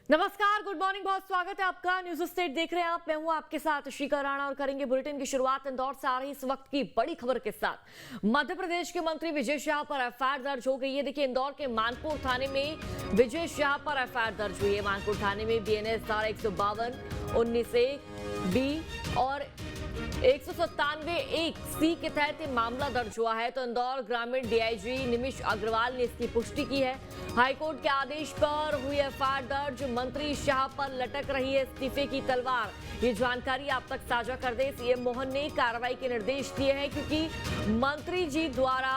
नमस्कार, good morning, बहुत स्वागत है आपका। न्यूज स्टेट देख रहे हैं आप। मैं हूं आपके साथ शिखा राणा और करेंगे बुलेटिन की शुरुआत इंदौर से आ रही इस वक्त की बड़ी खबर के साथ। मध्य प्रदेश के मंत्री विजय शाह पर एफआईआर दर्ज हो गई है। देखिए, इंदौर के मानपुर थाने में विजय शाह पर एफआईआर दर्ज हुई है। मानपुर थाने में बीएनएस धारा 152, 19(a)(b) और 197(1)(c) के तहत ये मामला दर्ज हुआ है। तो इंदौर ग्रामीण डीआईजी निमिष अग्रवाल ने इसकी पुष्टि की है। हाईकोर्ट के आदेश पर हुई एफआईआर दर्ज। मंत्री शाह पर लटक रही है इस्तीफे की तलवार। ये जानकारी आप तक साझा कर दें। सीएम मोहन ने कार्रवाई के निर्देश दिए हैं क्योंकि मंत्री जी द्वारा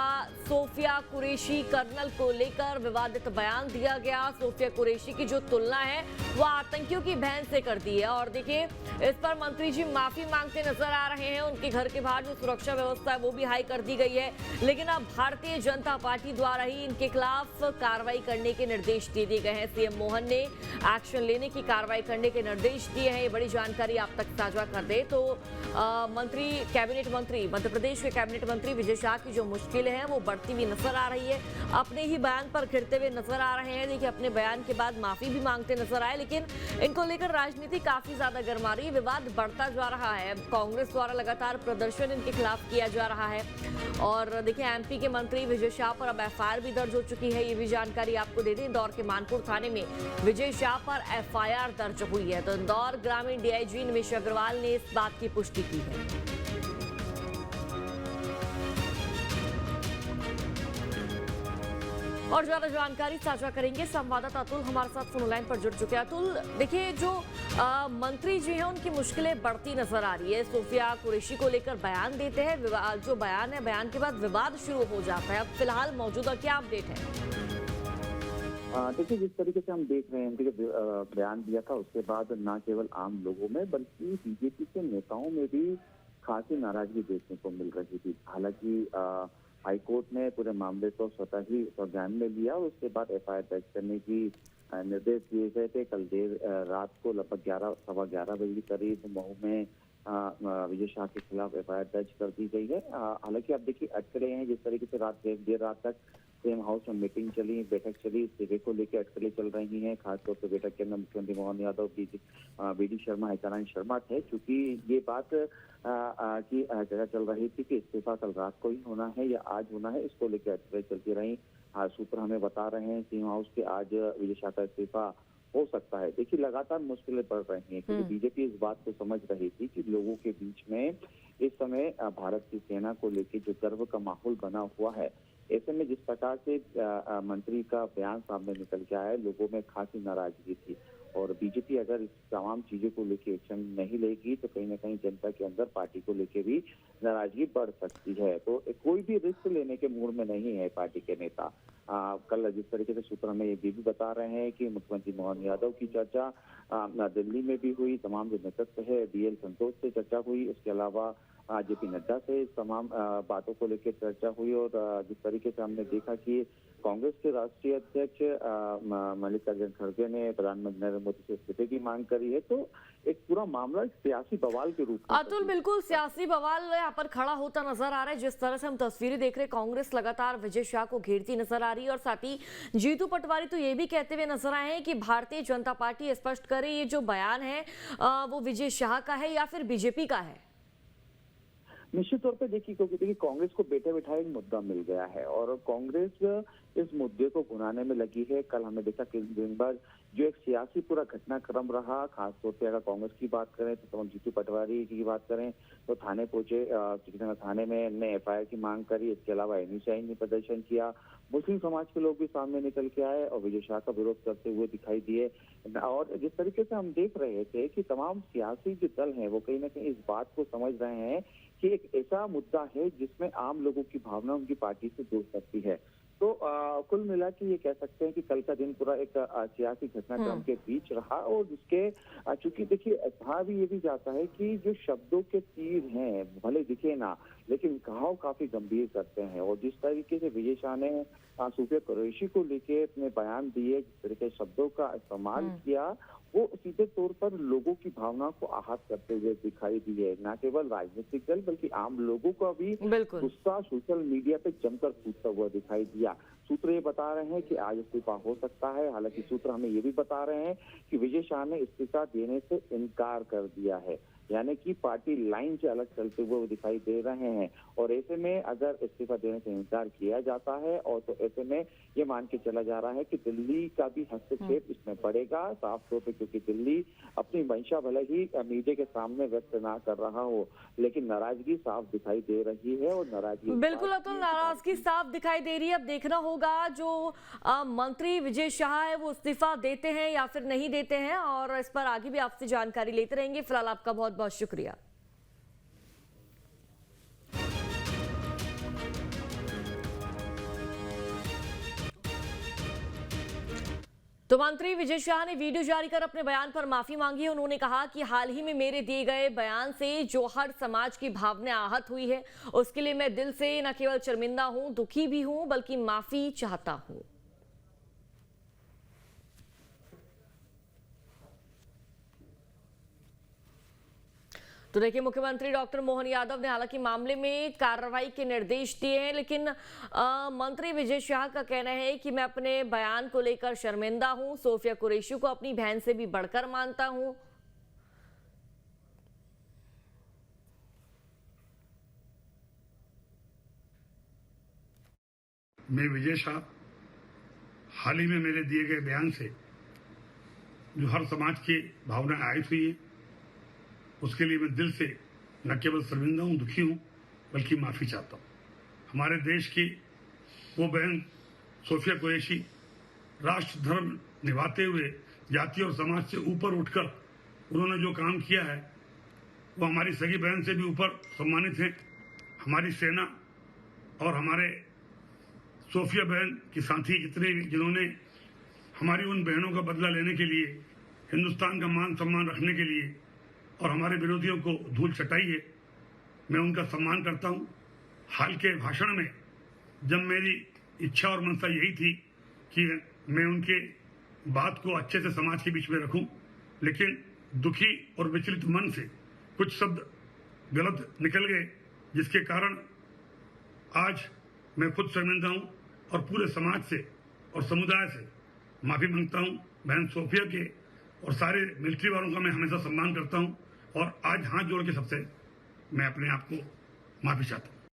सोफिया कुरैशी कर्नल को लेकर विवादित बयान दिया गया। सोफिया कुरैशी की जो तुलना है वो आतंकियों की बहन से कर दी है। और देखिए, इस पर मंत्री जी माफी मांगते नजर आ रहे हैं। उनके घर के बाहर जो सुरक्षा व्यवस्था है वो भी हाई कर दी गई है। लेकिन अब भारतीय जनता पार्टी द्वारा ही इनके खिलाफ कार्रवाई करने के निर्देश दे दिए गए हैं। सीएम मोहन ने एक्शन लेने की कार्रवाई करने के निर्देश दिए हैं। ये बड़ी जानकारी आप तक साझा कर दे तो कैबिनेट मंत्री, मध्य प्रदेश के कैबिनेट मंत्री विजय शाह की जो मुश्किलें हैं वो बढ़ती हुई नजर आ रही है। अपने ही बयान पर घिरते हुए नजर आ रहे हैं। देखिए, अपने बयान के बाद माफी भी मांगते नजर आए, लेकिन इनको लेकर राजनीति काफी ज्यादा गर्मा रही है। विवाद बढ़ता जा रहा है। कांग्रेस द्वारा लगातार प्रदर्शन इनके खिलाफ किया जा रहा है। और देखिए, एमपी के मंत्री विजय शाह पर अब एफआईआर भी दर्ज हो चुकी है। ये भी जानकारी आपको दे दें। इंदौर के मानपुर थाने में विजय शाह पर एफआईआर दर्ज हुई है। तो इंदौर ग्रामीण डीआईजी निमिष अग्रवाल ने इस बात की पुष्टि की है। और ज्यादा जानकारी साझा करेंगे संवाददाता अतुल हमारे साथ फोन लाइन पर जुड़ चुके हैं। अतुल, देखिए, जो मंत्री जी हैं उनकी मुश्किलें बढ़ती नजर आ रही है। सोफिया कुरैशी को लेकर बयान देते हैं, जो बयान है, बयान के बाद विवाद शुरू हो जाता है। अब फिलहाल मौजूदा क्या अपडेट है? देखिए, जिस तरीके से हम देख रहे हैं कि बयान दिया था उसके बाद न केवल आम लोगों में बल्कि बीजेपी के नेताओं में भी खासी नाराजगी देखने को मिल रही थी। हालांकि हाईकोर्ट ने पूरे मामले को स्वतः ही संज्ञान में लिया और उसके बाद एफआईआर दर्ज करने की निर्देश दिए गए थे। कल देर रात को लगभग 11:15 बजे के करीब मऊ में विजय शाह के खिलाफ एफआईआर दर्ज कर दी गई है। हालांकि आप देखिए, अटकलें हैं जिस तरीके से देर रात तक सीएम हाउस में मीटिंग चली, बैठक चली, इस्तीफे को लेकर अटकलें चल रही हैं। खासतौर पर बैठक के अंदर मुख्यमंत्री मोहन यादव, बीडी शर्मा, हितारानी शर्मा थे। क्योंकि ये बात की जगह चल रही थी कि इस्तीफा कल रात को ही होना है या आज होना है, इसको लेकर अटकलें चलती रही। सूत्र हमें बता रहे हैं सीएम हाउस के आज विजय शाह का इस्तीफा हो सकता है। देखिए, लगातार मुश्किलें बढ़ रही हैं क्योंकि बीजेपी इस बात को समझ रही थी कि लोगों के बीच में इस समय भारत की सेना को लेकर जो गर्व का माहौल बना हुआ है, ऐसे में जिस प्रकार से मंत्री का बयान सामने निकल के आया, लोगों में खासी नाराजगी थी। और बीजेपी अगर इस तमाम चीजों को लेकर एक्शन नहीं लेगी तो कहीं ना कहीं जनता के अंदर पार्टी को लेकर भी नाराजगी बढ़ सकती है। तो कोई भी रिस्क लेने के मूड में नहीं है पार्टी के नेता। कल जिस तरीके से सूत्र हमें ये भी बता रहे हैं कि मुख्यमंत्री मोहन यादव की चर्चा दिल्ली में भी हुई। तमाम जो नेतृत्व है, बीएल संतोष से चर्चा हुई। इसके अलावा जेपी नड्डा से तमाम बातों को लेकर चर्चा हुई। और जिस तरीके से हमने देखा कि कांग्रेस के राष्ट्रीय अध्यक्ष मल्लिकार्जुन खड़गे ने प्रधानमंत्री नरेंद्र मोदी से इस्तीफे की मांग करी है। तो एक पूरा मामला सियासी बवाल के रूप में, अतुल, बिल्कुल सियासी बवाल यहाँ पर खड़ा होता नजर आ रहा है। जिस तरह से हम तस्वीरें देख रहे हैं, कांग्रेस लगातार विजय शाह को घेरती नजर आ रही है। और साथ ही जीतू पटवारी तो ये भी कहते हुए नजर आए हैं कि भारतीय जनता पार्टी स्पष्ट करे ये जो बयान है वो विजय शाह का है या फिर बीजेपी का है। निश्चित तौर पे देखिए, क्योंकि देखिए कांग्रेस को बैठे बिठाए एक मुद्दा मिल गया है और कांग्रेस इस मुद्दे को भुनाने में लगी है। कल हमने देखा कि दिन भर जो एक सियासी पूरा घटनाक्रम रहा, खासतौर पे अगर कांग्रेस की बात करें तो हम जीतू पटवारी की बात करें तो थाने पहुंचे, थाने में ने एफआईआर की मांग करी। इसके अलावा एनएसआई ने प्रदर्शन किया, मुस्लिम समाज के लोग भी सामने निकल के आए और विजय शाह का विरोध करते हुए दिखाई दिए। और जिस तरीके से हम देख रहे थे कि तमाम सियासी जो दल हैं वो कहीं ना कहीं इस बात को समझ रहे हैं कि एक ऐसा मुद्दा है जिसमें आम लोगों की भावना उनकी पार्टी से जुड़ सकती है। तो कुल मिला के ये कह सकते हैं कि कल का दिन पूरा एक सियासी घटनाक्रम के बीच रहा। और जिसके चूंकि देखिए, कहा भी ये भी जाता है कि जो शब्दों के तीर हैं भले दिखे ना, लेकिन घाव काफी गंभीर करते हैं। और जिस तरीके से विजय शाह ने सोफिया कुरैशी को लेके अपने बयान दिए, जिस तरीके से शब्दों का इस्तेमाल किया, वो सीधे तौर पर लोगों की भावना को आहत करते हुए दिखाई दिए। न केवल राजनीतिक दल बल्कि आम लोगों का भी गुस्सा सोशल मीडिया पे जमकर फूटता हुआ दिखाई दिया। सूत्र ये बता रहे हैं कि आज इस्तीफा हो सकता है। हालांकि सूत्र हमें ये भी बता रहे हैं कि विजय शाह ने इस्तीफा देने से इनकार कर दिया है, यानी कि पार्टी लाइन से अलग चलते हुए वो दिखाई दे रहे हैं। और ऐसे में अगर इस्तीफा देने से इनकार किया जाता है और तो ऐसे में ये मान के चला जा रहा है कि दिल्ली का भी हस्तक्षेप इसमें पड़ेगा साफ तौर पे, क्योंकि दिल्ली अपनी मंशा भले ही मीडिया के सामने व्यक्त ना कर रहा हो, लेकिन नाराजगी साफ दिखाई दे रही है। और नाराजगी बिल्कुल अतुल, नाराजगी साफ दिखाई दे रही है। अब देखना होगा जो मंत्री विजय शाह है वो इस्तीफा देते हैं या फिर नहीं देते हैं, और इस पर आगे भी आपसे जानकारी लेते रहेंगे। फिलहाल आपका बहुत बहुत शुक्रिया। तो मंत्री विजय शाह ने वीडियो जारी कर अपने बयान पर माफी मांगी है। उन्होंने कहा कि हाल ही में मेरे दिए गए बयान से जो हर समाज की भावना आहत हुई है, उसके लिए मैं दिल से न केवल शर्मिंदा हूं, दुखी भी हूं, बल्कि माफी चाहता हूं। तो देखिए, मुख्यमंत्री डॉक्टर मोहन यादव ने हालांकि मामले में कार्रवाई के निर्देश दिए हैं, लेकिन मंत्री विजय शाह का कहना है कि मैं अपने बयान को लेकर शर्मिंदा हूं, सोफिया कुरैशी को अपनी बहन से भी बढ़कर मानता हूं। मैं विजय शाह हाल ही में मेरे दिए गए बयान से जो हर समाज की भावना आहत हुई है, उसके लिए मैं दिल से न केवल शर्मिंदा हूं, दुखी हूं, बल्कि माफी चाहता हूं। हमारे देश की वो बहन सोफिया कुरैशी राष्ट्र धर्म निभाते हुए जाति और समाज से ऊपर उठकर उन्होंने जो काम किया है वो हमारी सगी बहन से भी ऊपर सम्मानित है। हमारी सेना और हमारे सोफिया बहन की साथी जितने भी जिन्होंने हमारी उन बहनों का बदला लेने के लिए, हिंदुस्तान का मान सम्मान रखने के लिए और हमारे विरोधियों को धूल चटाई है, मैं उनका सम्मान करता हूं। हाल के भाषण में जब मेरी इच्छा और मनसा यही थी कि मैं उनके बात को अच्छे से समाज के बीच में रखूं, लेकिन दुखी और विचलित मन से कुछ शब्द गलत निकल गए, जिसके कारण आज मैं खुद शर्मिंदा हूं और पूरे समाज से और समुदाय से माफी मांगता हूं। बहन सोफिया के और सारे मिलिट्री वालों का मैं हमेशा सम्मान करता हूं और आज हाथ जोड़ के सबसे मैं अपने आप को माफी चाहता हूं।